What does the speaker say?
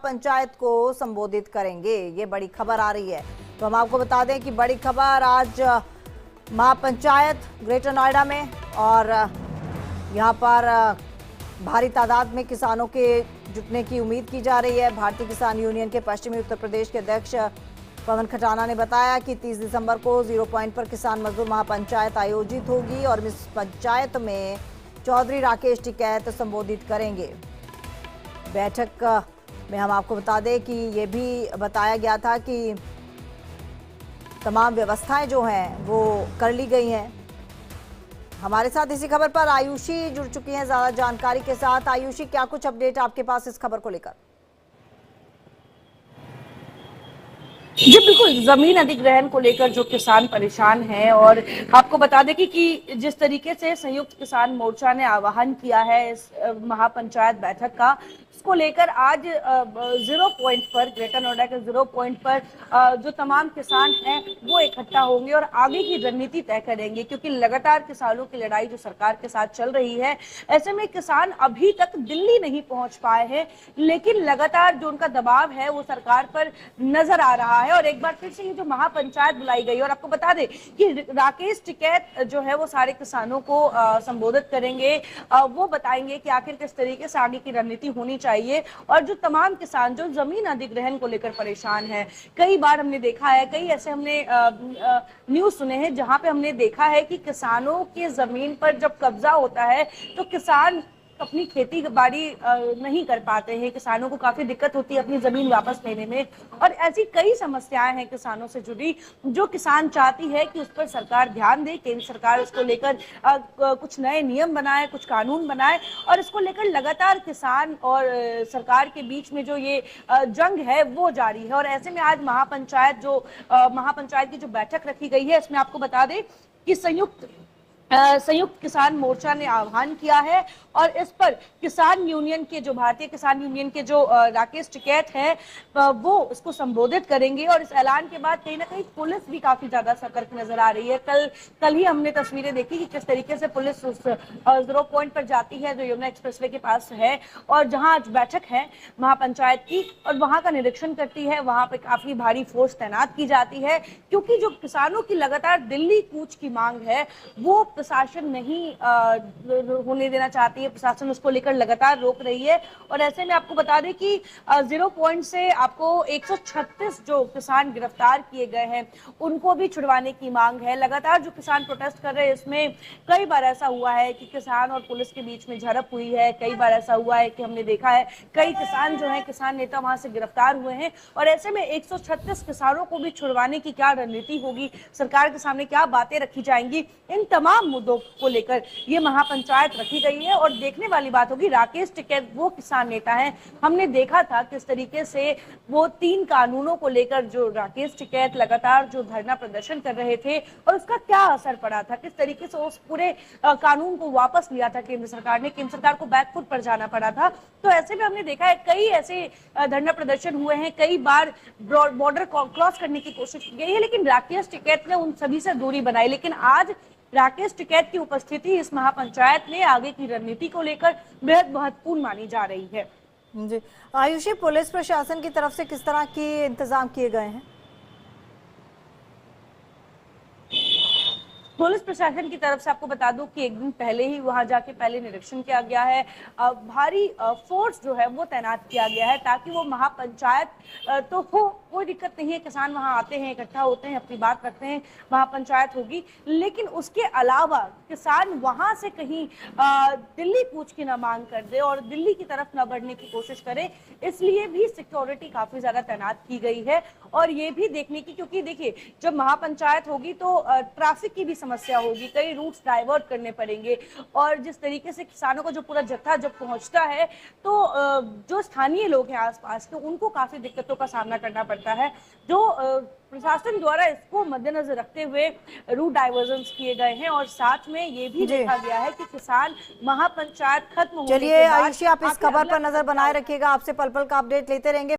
महापंचायत को संबोधित करेंगे। ये बड़ी खबर आ रही है। तो हम आपको बता दें कि बड़ी खबर आज महापंचायत ग्रेटर नोएडा में, और यहाँ पर भारी तादाद में किसानों के जुटने की उम्मीद की जा रही है। भारतीय किसान यूनियन के पश्चिमी उत्तर प्रदेश के अध्यक्ष पवन खटाना ने बताया कि 30 दिसंबर को 0 पॉइंट पर किसान मजदूर महापंचायत आयोजित होगी और इस पंचायत में चौधरी राकेश टिकैत संबोधित करेंगे। बैठक में हम आपको बता दें कि ये भी बताया गया था कि तमाम व्यवस्थाएं जो हैं वो कर ली गई हैं। हमारे साथ इसी खबर पर आयुषी जुड़ चुकी हैं ज्यादा जानकारी के साथ। आयुषी, क्या कुछ अपडेट आपके पास इस खबर को लेकर? जी बिल्कुल, जमीन अधिग्रहण को लेकर जो किसान परेशान हैं, और आपको बता दें कि जिस तरीके से संयुक्त किसान मोर्चा ने आह्वान किया है इस महापंचायत बैठक का, इसको लेकर आज 0 पॉइंट पर, ग्रेटर नोएडा के 0 पॉइंट पर जो तमाम किसान हैं वो इकट्ठा होंगे और आगे की रणनीति तय करेंगे। क्योंकि लगातार किसानों की लड़ाई जो सरकार के साथ चल रही है, ऐसे में किसान अभी तक दिल्ली नहीं पहुंच पाए हैं, लेकिन लगातार जो उनका दबाव है वो सरकार पर नजर आ रहा है। और एक बार फिर से ये जो महापंचायत बुलाई गई, और आपको बता दें कि राकेश टिकैत जो है वो सारे किसानों को संबोधित करेंगे। वो बताएंगे कि आखिर किस तरीके से आगे की रणनीति होनी चाहिए। और जो तमाम किसान जो जमीन अधिग्रहण को लेकर परेशान है, कई बार हमने देखा है, कई ऐसे हमने न्यूज सुने हैं जहां पे हमने देखा है कि किसानों के जमीन पर जब कब्जा होता है तो किसान अपनी खेती बाड़ी नहीं कर पाते हैं। किसानों को काफी दिक्कत होती है अपनी जमीन वापस लेने में, और ऐसी कई समस्याएं हैं किसानों से जुड़ी जो किसान चाहती है कि उस पर सरकार ध्यान दे, केंद्र सरकार इसको लेकर कुछ नए नियम बनाए, कुछ कानून बनाए। और इसको लेकर लगातार किसान और सरकार के बीच में जो ये जंग है वो जारी है। और ऐसे में आज महापंचायत की जो बैठक रखी गई है, इसमें आपको बता दें कि संयुक्त किसान मोर्चा ने आह्वान किया है, और इस पर किसान यूनियन के जो भारतीय किसान यूनियन के जो राकेश टिकैत है वो इसको संबोधित करेंगे। और इस ऐलान के बाद कहीं ना कहीं पुलिस भी काफी ज्यादा सतर्क नजर आ रही है। कल ही हमने तस्वीरें देखी कि किस तरीके से पुलिस उस 0 पॉइंट पर जाती है जो यमुना एक्सप्रेसवे के पास है, और जहां आज बैठक है महापंचायत की, और वहां का निरीक्षण करती है। वहां पे काफी भारी फोर्स तैनात की जाती है, क्योंकि जो किसानों की लगातार दिल्ली कूच की मांग है वो प्रशासन नहीं होने देना चाहती है। प्रशासन उसको लेकर लगातार रोक रही है। और ऐसे में आपको बता दें कि 0 पॉइंट से आपको 136 जो किसान गिरफ्तार किए गए हैं उनको भी छुड़वाने की मांग है। लगातार जो किसान प्रोटेस्ट कर रहे हैं, इसमें कई बार ऐसा हुआ है कि किसान और पुलिस के बीच में झड़प हुई है। कई बार ऐसा हुआ है कि हमने देखा है कई किसान जो है, किसान नेता वहां से गिरफ्तार हुए हैं। और ऐसे में 136 किसानों को भी छुड़वाने की क्या रणनीति होगी, सरकार के सामने क्या बातें रखी जाएंगी, इन तमाम मुद्दों को लेकर ये महापंचायत रखी गई है। और देखने वाली बात होगी, राकेश टिकैत वो किसान नेता हैं, हमने देखा था किस तरीके से वो 3 कानूनों को लेकर जो राकेश टिकैत लगातार जो धरना प्रदर्शन कर रहे थे, और उसका क्या असर पड़ा था, किस तरीके से उस पूरे कानून को वापस लिया था केंद्र सरकार ने, केंद्र सरकार को बैकफुट पर जाना पड़ा था। तो ऐसे में हमने देखा है कई ऐसे धरना प्रदर्शन हुए हैं, कई बार बॉर्डर क्रॉस करने की कोशिश की गई है, लेकिन राकेश टिकैत ने उन सभी से दूरी बनाई। लेकिन आज राकेश टिकैत की उपस्थिति इस महापंचायत में आगे की रणनीति को लेकर बेहद महत्वपूर्ण मानी जा रही है। जी आयुषी, पुलिस प्रशासन की तरफ से किस तरह के इंतजाम किए गए हैं? पुलिस प्रशासन की तरफ से आपको बता दूं कि एक दिन पहले ही वहां जाके पहले निरीक्षण किया गया है। भारी फोर्स जो है वो तैनात किया गया है, ताकि वो महापंचायत तो हो, कोई दिक्कत नहीं है, किसान वहां आते हैं, इकट्ठा होते हैं, अपनी बात रखते हैं, महापंचायत होगी। लेकिन उसके अलावा किसान वहां से कहीं दिल्ली कूच की न मांग कर दे और दिल्ली की तरफ न बढ़ने की कोशिश करे, इसलिए भी सिक्योरिटी काफी ज्यादा तैनात की गई है। और ये भी देखने की, क्योंकि देखिए जब महापंचायत होगी तो ट्रैफिक की भी समस्या होगी, कई रूट्स डाइवर्ट करने पड़ेंगे। और जिस तरीके से किसानों का जो पूरा जत्था जब पहुंचता है तो जो स्थानीय लोग हैं आसपास के, उनको काफी दिक्कतों का सामना करना पड़ता है। जो प्रशासन द्वारा इसको मद्देनजर रखते हुए रूट डाइवर्जन किए गए हैं, और साथ में ये भी देखा गया है कि किसान महापंचायत खत्म होने के बाद, चलिए आयुषी, आप इस खबर पर नजर बनाए रखिएगा, आपसे पल पल का अपडेट लेते रहेंगे।